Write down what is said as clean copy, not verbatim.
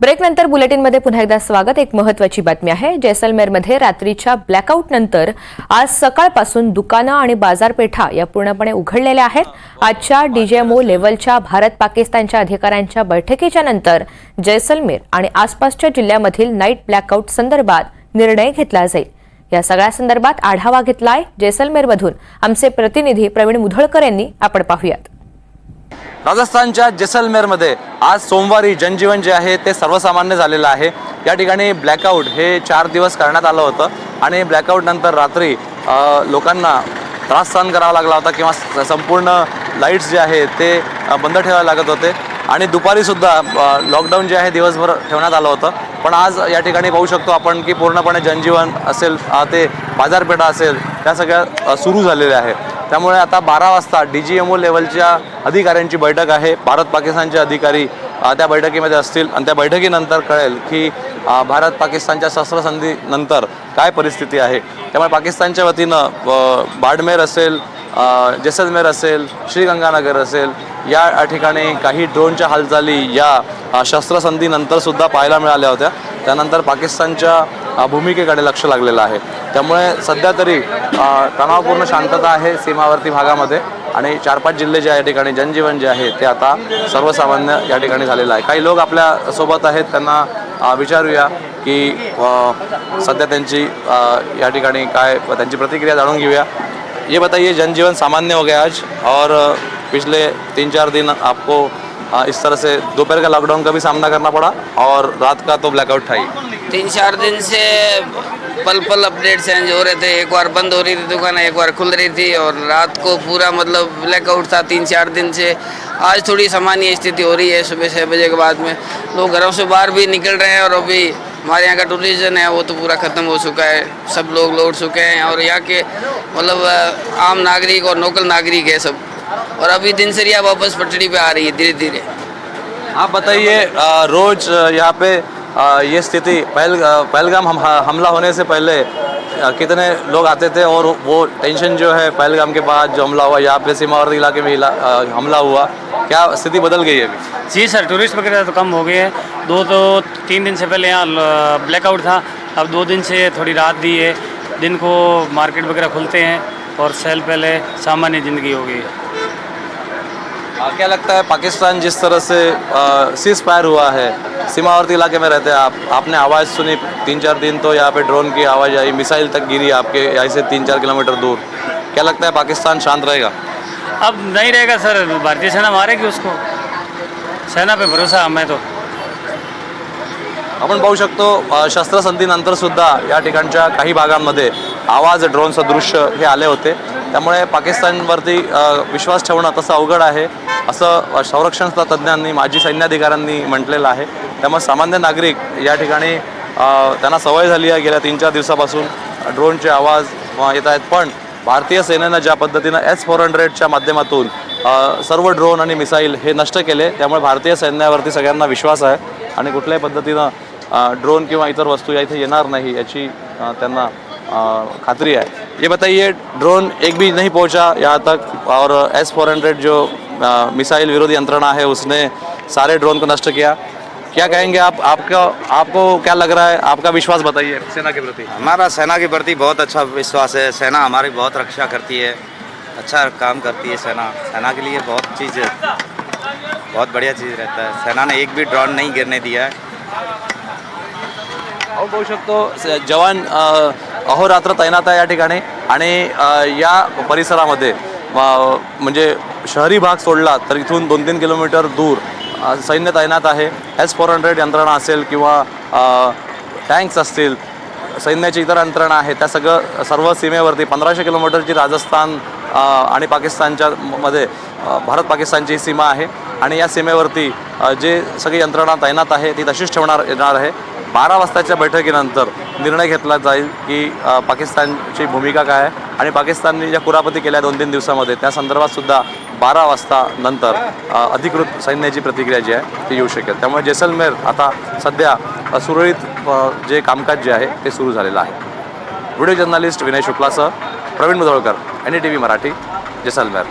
ब्रेकनंतर बुलेटिनमध्ये पुन्हा एकदा स्वागत। एक महत्त्वाची बातमी आहे। जैसलमेरमध्ये रात्रीच्या ब्लॅकआउट नंतर आज सकाळपासून दुकानं आणि बाजारपेठा या पूर्णपणे उघडलेल्या आहेत। आजच्या डीजेएमओ लेव्हलच्या भारत पाकिस्तानच्या अधिकाऱ्यांच्या बैठकीच्या नंतर जैसलमेर आणि आसपासच्या जिल्ह्यामधील नाईट ब्लॅकआउट संदर्भात निर्णय घेतला जाईल। या सगळ्या संदर्भात आढावा घेतलाय जैसलमेरमधून आमचे प्रतिनिधी प्रवीण मुधळकर यांनी। आपण पाहूयात। राजस्थानच्या जैसलमेरमध्ये आज सोमवारी जनजीवन जे आहे ते सर्वसामान्य झालेलं आहे। या ठिकाणी ब्लॅकआउट हे 4 दिवस करण्यात आलं होतं आणि ब्लॅकआउट नंतर रात्री लोकांना त्रास सहन करावा लागला होता किंवा संपूर्ण लाईट्स जे आहे ते बंद ठेवावे लागत होते आणि दुपारी सुद्धा लॉकडाऊन जे आहे दिवसभर ठेवण्यात आलं होतं। पण आज या ठिकाणी पाहू शकतो आपण की पूर्णपणे जनजीवन असेल ते बाजारपेठा असेल त्या सगळ्या सुरू झालेल्या आहे। त्यामुळे आता 12 वाजता डीजीएमओ लेव्हलच्या अधिकाऱ्यांची बैठक आहे। भारत पाकिस्तानचे अधिकारी त्या बैठकीमध्ये असतील आणि त्या बैठकीनंतर कळेल की भारत पाकिस्तानच्या शस्त्रसंधीनंतर काय परिस्थिती आहे। त्यामुळे पाकिस्तानच्या वतीनं बाडमेर असेल, जैसलमेर असेल, श्रीगंगानगर असेल या ठिकाणी काही ड्रोनच्या हालचाली या शस्त्रसंधीनंतर सुद्धा पाहायला मिळाल्या होत्या। त्यानंतर पाकिस्तानच्या भूमिकेकडे लक्ष लागलेलं आहे। त्यामुळे सध्या तरी तणावपूर्ण शांतता आहे सीमावर्ती भागामध्ये आणि 4-5 जिल्हे जे या ठिकाणी जनजीवन जे आहे ते आता सर्वसामान्य या ठिकाणी झालेलं आहे। काही लोक आपल्या सोबत आहेत, त्यांना विचारूया की सध्या त्यांची या ठिकाणी काय त्यांची प्रतिक्रिया जाणून घेऊया। ये बताइए, जनजीवन सामान्य हो गया आज और पिछले 3-4 दिन आपको इस तरह से दोपहर का लॉकडाउन का भी सामना करना पड़ा और रात का तो ब्लैकआउट था ही। 3-4 दिन से पल पल अपडेट चेंज हो रहे थे। एक बार बंद हो रही थी दुकान, एक बार खुल रही थी और रात को पूरा मतलब ब्लैकआउट था 3-4 दिन से। आज थोड़ी सामान्य स्थिति हो रही है। सुबह 6 बजे के बाद में लोग घरों से बाहर भी निकल रहे हैं और अभी हमारे यहाँ का टूरिज्म है वो तो पूरा ख़त्म हो चुका है। सब लोग लौट चुके हैं और यहाँ के मतलब आम नागरिक और लोकल नागरिक है सब, और अभी दिनचर्या वापस पटरी पे आ रही है धीरे धीरे। आप बताइए, रोज यहाँ पे ये स्थिति पहलगाम हमला होने से पहले कितने लोग आते थे और वो टेंशन जो है पहलगाम के बाद जो हमला हुआ यहाँ पे सीमावर्ती इलाके में हमला हुआ, क्या स्थिति बदल गई है अभी? जी सर, टूरिस्ट वगैरह तो कम हो गए हैं। 2-3 दिन से पहले यहाँ ब्लैकआउट था, अब 2 दिन से थोड़ी राहत दी है। दिन को मार्केट वगैरह खुलते हैं और सेल पहले सामान्य ज़िंदगी हो गई है। क्या लगता है पाकिस्तान जिस तरह से सीज फायर हुआ है, सीमावर्ती इलाके में रहते हैं आप, आपने आवाज़ सुनी 3-4 दिन तो यहाँ पे ड्रोन की आवाज़ आई, मिसाइल तक गिरी आपके यहाँ से 3-4 किलोमीटर दूर। क्या लगता है पाकिस्तान शांत रहेगा? अब नहीं रहेगा सर, भारतीय सेना मारेगी उसको, सेना पे भरोसा हमें तो। आपण पाहू शकतो शस्त्रसंधीनंतर सुद्धा या ठिकाणच्या काही भागांमध्ये आवाज ड्रोन सदृश्य हे आले होते। त्यामुळे पाकिस्तानवरती विश्वास ठेवणं तसं अवघड आहे असं संरक्षण तज्ज्ञांनी, माजी सैन्याधिकाऱ्यांनी म्हटलेलं आहे। त्यामुळे सामान्य नागरिक या ठिकाणी त्यांना सवय झाली आहे गेल्या 3-4 दिवसापासून ड्रोनचे आवाज येत आहेत। पण भारतीय सेनेनं ज्या पद्धतीनं S-400च्या माध्यमातून सर्व ड्रोन आणि मिसाईल हे नष्ट केले, त्यामुळे भारतीय सैन्यावरती सगळ्यांना विश्वास आहे आणि कुठल्याही पद्धतीनं ड्रोन किंवा इतर वस्तू या इथे येणार नाही याची त्यांना खात्री है। ये बताइए, ड्रोन एक भी नहीं पहुंचा यहाँ तक और S-400 जो मिसाइल विरोधी यंत्रणा है उसने सारे ड्रोन को नष्ट किया। क्या कहेंगे आप? आपको क्या लग रहा है? आपका विश्वास बताइए सेना के प्रति। हमारा सेना के प्रति बहुत अच्छा विश्वास है। सेना हमारी बहुत रक्षा करती है, अच्छा काम करती है सेना। सेना के लिए बहुत बढ़िया चीज़ रहता है। सेना ने एक भी ड्रोन नहीं गिरने दिया है। आपण पाहू शकतो जवान अहोरात्र तैनात आहे या ठिकाणी आणि या परिसरामध्ये म्हणजे शहरी भाग सोडला तर इथून 2-3 किलोमीटर दूर सैन्य तैनात आहे। S-400 यंत्रणा असेल किंवा टँक्स असतील, सैन्याची इतर यंत्रणा आहे, त्या सर्व सीमेवरती 1500 किलोमीटरची राजस्थान आणि पाकिस्तानच्या मध्ये भारत पाकिस्तानची सीमा आहे आणि या सीमेवरती जे सगळी यंत्रणा तैनात आहे ती तशीच येणार आहे। 12 वाजताच्या बैठकीनंतर निर्णय घेतला जाईल की पाकिस्तानची भूमिका काय आहे आणि पाकिस्तानने ज्या कुरापती केल्या 2-3 दिवसामध्ये त्या संदर्भात सुद्धा 12 वाजता नंतर अधिकृत सैन्याची प्रतिक्रिया जी आहे ती येऊ शकेल। त्यामुळे जैसलमेर आता सध्या सुरळीत जे कामकाज जे आहे ते सुरू झालेलं आहे। व्हिडिओ जर्नलिस्ट विनय शुक्लासह प्रवीण मुधळकर, NDTV मराठी, जैसलमेर।